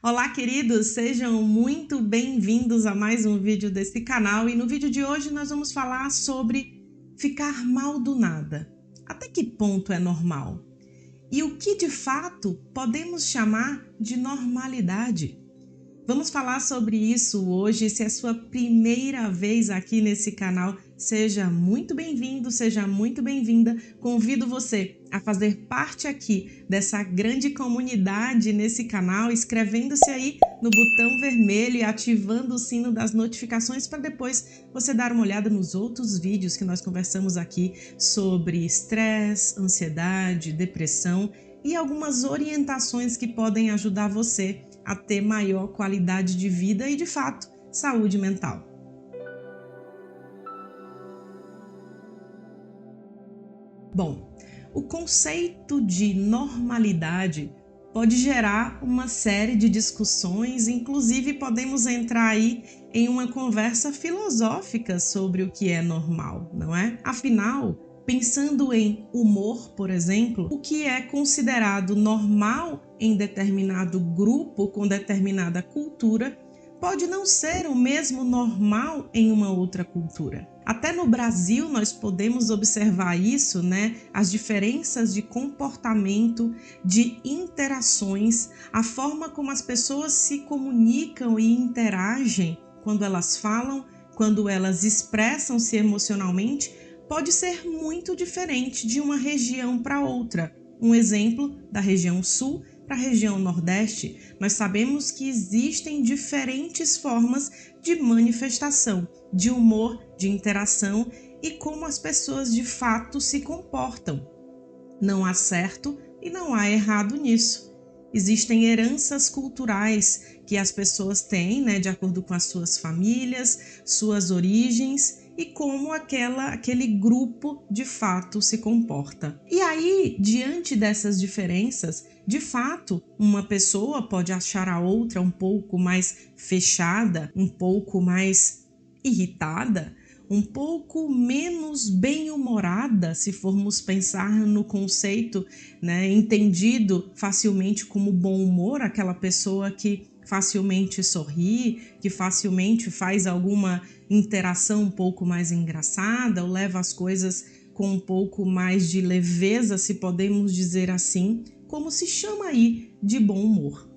Olá, queridos! Sejam muito bem-vindos a mais um vídeo desse canal e no vídeo de hoje nós vamos falar sobre ficar mal do nada. Até que ponto é normal? E o que de fato podemos chamar de normalidade? Vamos falar sobre isso hoje. Se é a sua primeira vez aqui nesse canal, seja muito bem-vindo, seja muito bem-vinda. Convido você a fazer parte aqui dessa grande comunidade nesse canal, inscrevendo-se aí no botão vermelho e ativando o sino das notificações para depois você dar uma olhada nos outros vídeos que nós conversamos aqui sobre estresse, ansiedade, depressão e algumas orientações que podem ajudar você a ter maior qualidade de vida e, de fato, saúde mental. Bom, o conceito de normalidade pode gerar uma série de discussões, inclusive podemos entrar aí em uma conversa filosófica sobre o que é normal, não é? Afinal, pensando em humor, por exemplo, o que é considerado normal em determinado grupo, com determinada cultura, pode não ser o mesmo normal em uma outra cultura. Até no Brasil nós podemos observar isso, né? As diferenças de comportamento, de interações, a forma como as pessoas se comunicam e interagem quando elas falam, quando elas expressam-se emocionalmente, pode ser muito diferente de uma região para outra. Um exemplo da região sul para a região nordeste, nós sabemos que existem diferentes formas de manifestação, de humor, de interação e como as pessoas de fato se comportam. Não há certo e não há errado nisso. Existem heranças culturais que as pessoas têm, né, de acordo com as suas famílias, suas origens e como aquele grupo de fato se comporta. E aí, diante dessas diferenças, de fato, uma pessoa pode achar a outra um pouco mais fechada, um pouco mais irritada, um pouco menos bem-humorada, se formos pensar no conceito, né, entendido facilmente como bom humor, aquela pessoa que facilmente sorri, que facilmente faz alguma interação um pouco mais engraçada ou leva as coisas com um pouco mais de leveza, se podemos dizer assim, como se chama aí de bom humor.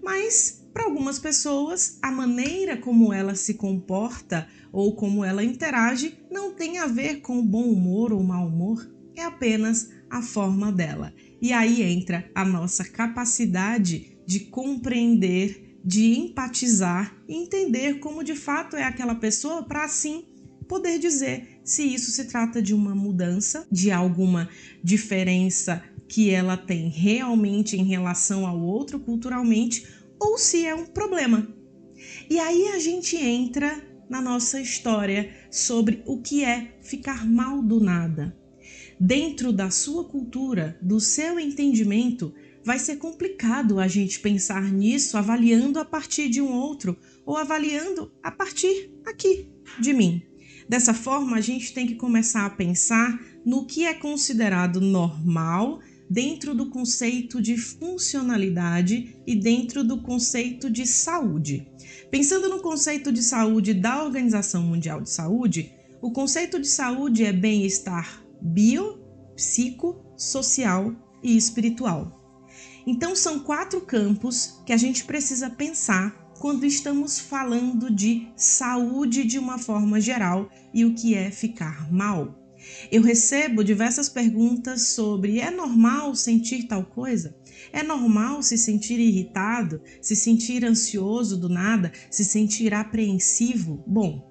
Mas para algumas pessoas, a maneira como ela se comporta ou como ela interage não tem a ver com bom humor ou mau humor, é apenas a forma dela. E aí entra a nossa capacidade de compreender, de empatizar e entender como de fato é aquela pessoa para assim poder dizer se isso se trata de uma mudança, de alguma diferença que ela tem realmente em relação ao outro culturalmente ou se é um problema. E aí a gente entra na nossa história sobre o que é ficar mal do nada. Dentro da sua cultura, do seu entendimento, vai ser complicado a gente pensar nisso avaliando a partir de um outro ou avaliando a partir aqui de mim. Dessa forma, a gente tem que começar a pensar no que é considerado normal dentro do conceito de funcionalidade e dentro do conceito de saúde. Pensando no conceito de saúde da Organização Mundial de Saúde, o conceito de saúde é bem-estar bio, psico, social e espiritual. Então são 4 campos que a gente precisa pensar quando estamos falando de saúde de uma forma geral e o que é ficar mal. Eu recebo diversas perguntas sobre: é normal sentir tal coisa? É normal se sentir irritado, se sentir ansioso do nada, se sentir apreensivo? Bom,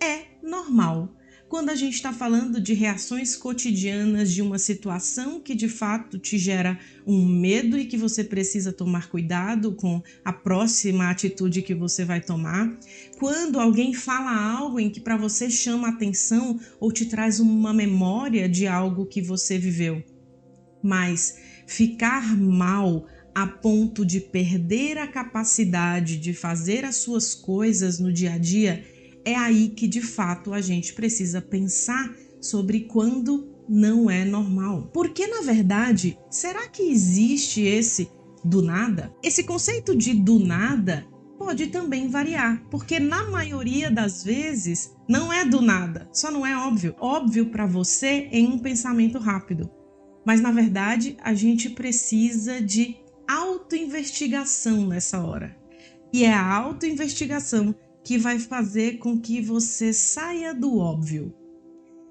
é normal. Quando a gente está falando de reações cotidianas de uma situação que de fato te gera um medo e que você precisa tomar cuidado com a próxima atitude que você vai tomar, quando alguém fala algo em que para você chama atenção ou te traz uma memória de algo que você viveu. Mas ficar mal a ponto de perder a capacidade de fazer as suas coisas no dia a dia, é aí que de fato a gente precisa pensar sobre quando não é normal. Porque na verdade, será que existe esse do nada, esse conceito de do nada pode também variar, porque na maioria das vezes não é do nada, só não é óbvio. Óbvio para você em um pensamento rápido, mas na verdade a gente precisa de autoinvestigação nessa hora. E é a autoinvestigação que vai fazer com que você saia do óbvio.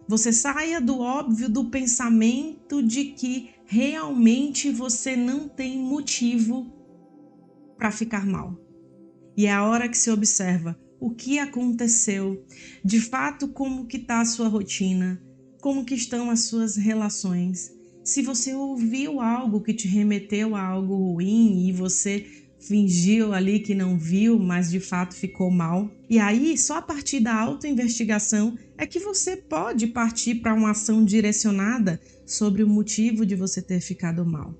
Você saia do óbvio do pensamento de que realmente você não tem motivo para ficar mal. E é a hora que se observa o que aconteceu, de fato como que está a sua rotina, como que estão as suas relações. Se você ouviu algo que te remeteu a algo ruim e você fingiu ali que não viu, mas de fato ficou mal. E aí, só a partir da autoinvestigação é que você pode partir para uma ação direcionada sobre o motivo de você ter ficado mal.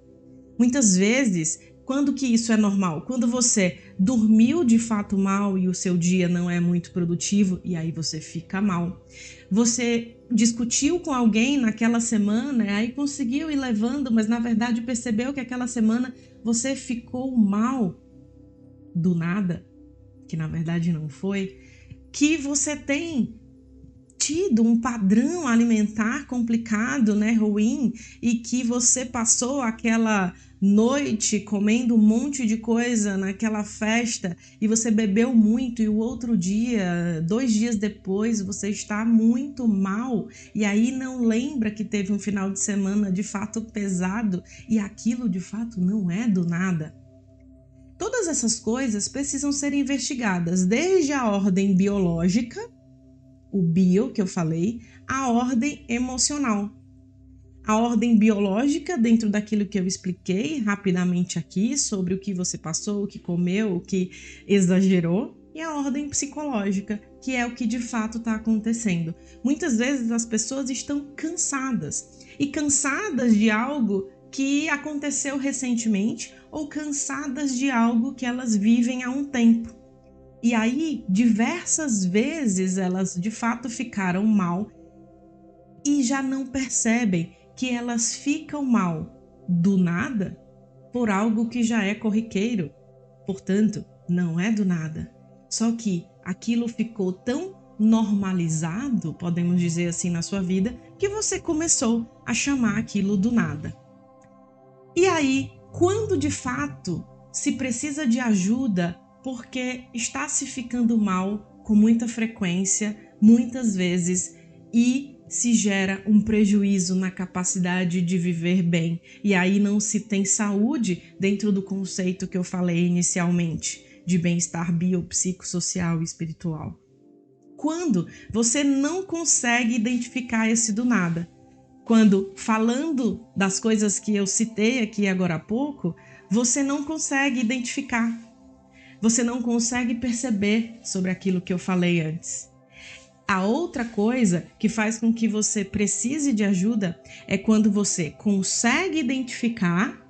Muitas vezes, quando que isso é normal? Quando você dormiu de fato mal e o seu dia não é muito produtivo e aí você fica mal. Você discutiu com alguém naquela semana e aí conseguiu ir levando, mas na verdade percebeu que aquela semana você ficou mal do nada, que na verdade não foi, que você tem tido um padrão alimentar complicado, né, ruim, e que você passou aquela noite comendo um monte de coisa naquela festa e você bebeu muito e o outro dia, 2 dias depois, você está muito mal e aí não lembra que teve um final de semana de fato pesado e aquilo de fato não é do nada. Todas essas coisas precisam ser investigadas, desde a ordem biológica, o bio que eu falei, a ordem emocional. A ordem biológica, dentro daquilo que eu expliquei rapidamente aqui, sobre o que você passou, o que comeu, o que exagerou, e a ordem psicológica, que é o que de fato está acontecendo. Muitas vezes as pessoas estão cansadas, e cansadas de algo que aconteceu recentemente, ou cansadas de algo que elas vivem há um tempo. E aí, diversas vezes elas de fato ficaram mal e já não percebem que elas ficam mal do nada por algo que já é corriqueiro. Portanto, não é do nada. Só que aquilo ficou tão normalizado, podemos dizer assim, na sua vida, que você começou a chamar aquilo do nada. E aí, quando de fato se precisa de ajuda, porque está se ficando mal com muita frequência, muitas vezes, e se gera um prejuízo na capacidade de viver bem. E aí não se tem saúde dentro do conceito que eu falei inicialmente, de bem-estar biopsicossocial e espiritual. Quando você não consegue identificar esse do nada, quando, falando das coisas que eu citei aqui agora há pouco, você não consegue identificar. Você não consegue perceber sobre aquilo que eu falei antes. A outra coisa que faz com que você precise de ajuda é quando você consegue identificar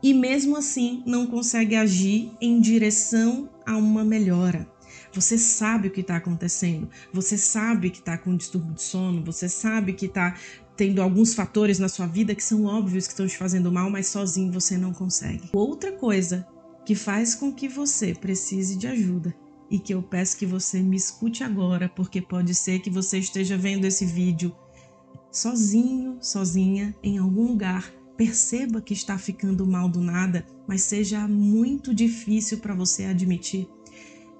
e mesmo assim não consegue agir em direção a uma melhora. Você sabe o que está acontecendo, você sabe que está com distúrbio de sono, você sabe que está tendo alguns fatores na sua vida que são óbvios que estão te fazendo mal, mas sozinho você não consegue. Outra coisa que faz com que você precise de ajuda e que eu peço que você me escute agora, porque pode ser que você esteja vendo esse vídeo sozinho, sozinha, em algum lugar, perceba que está ficando mal do nada, mas seja muito difícil para você admitir.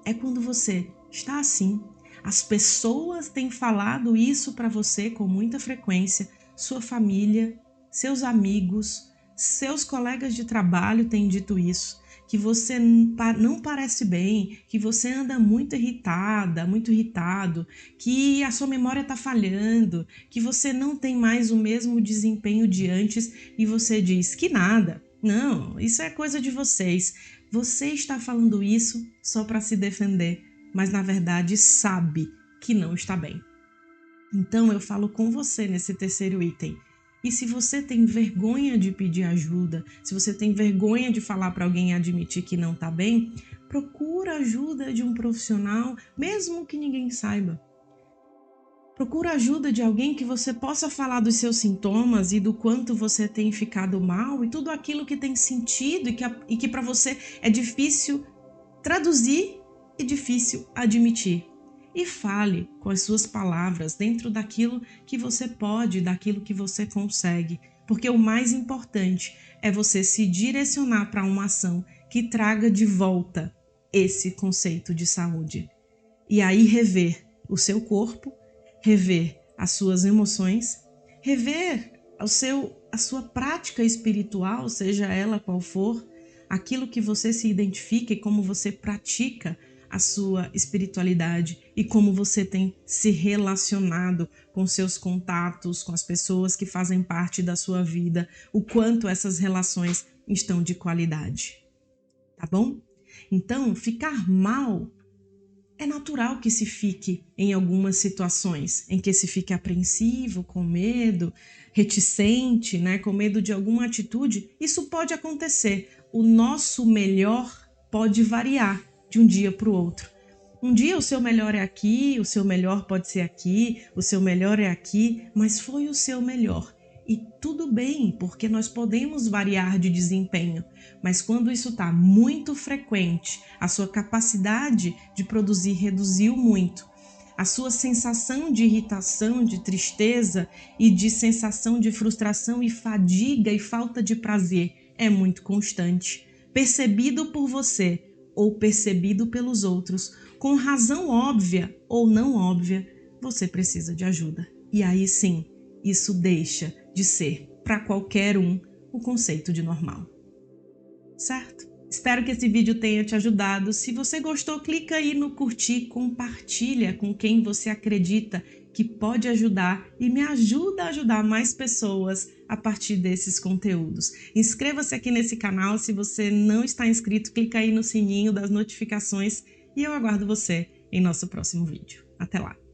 É quando você está assim, as pessoas têm falado isso para você com muita frequência, sua família, seus amigos, seus colegas de trabalho têm dito isso, que você não parece bem, que você anda muito irritada, muito irritado, que a sua memória está falhando, que você não tem mais o mesmo desempenho de antes e você diz que nada. Não, isso é coisa de vocês. Você está falando isso só para se defender, mas na verdade sabe que não está bem. Então eu falo com você nesse terceiro item. E se você tem vergonha de pedir ajuda, se você tem vergonha de falar para alguém e admitir que não está bem, procura ajuda de um profissional, mesmo que ninguém saiba. Procura ajuda de alguém que você possa falar dos seus sintomas e do quanto você tem ficado mal e tudo aquilo que tem sentido e que para você é difícil traduzir e difícil admitir. E fale com as suas palavras dentro daquilo que você pode, daquilo que você consegue. Porque o mais importante é você se direcionar para uma ação que traga de volta esse conceito de saúde. E aí rever o seu corpo, rever as suas emoções, rever a sua prática espiritual, seja ela qual for, aquilo que você se identifica e como você pratica a sua espiritualidade e como você tem se relacionado com seus contatos, com as pessoas que fazem parte da sua vida, o quanto essas relações estão de qualidade. Tá bom? Então, ficar mal é natural que se fique em algumas situações, em que se fique apreensivo, com medo, reticente, com medo de alguma atitude. Isso pode acontecer. O nosso melhor pode variar de um dia para o outro. Um dia o seu melhor é aqui, o seu melhor pode ser aqui, o seu melhor é aqui, mas foi o seu melhor. E tudo bem, porque nós podemos variar de desempenho, mas quando isso está muito frequente, a sua capacidade de produzir reduziu muito, a sua sensação de irritação, de tristeza e de sensação de frustração e fadiga e falta de prazer é muito constante, percebido por você ou percebido pelos outros, com razão óbvia ou não óbvia, você precisa de ajuda. E aí sim, isso deixa de ser, para qualquer um, o conceito de normal. Certo? Espero que esse vídeo tenha te ajudado. Se você gostou, clica aí no curtir, compartilha com quem você acredita que pode ajudar e me ajuda a ajudar mais pessoas a partir desses conteúdos. Inscreva-se aqui nesse canal. Se você não está inscrito, clica aí no sininho das notificações e eu aguardo você em nosso próximo vídeo. Até lá!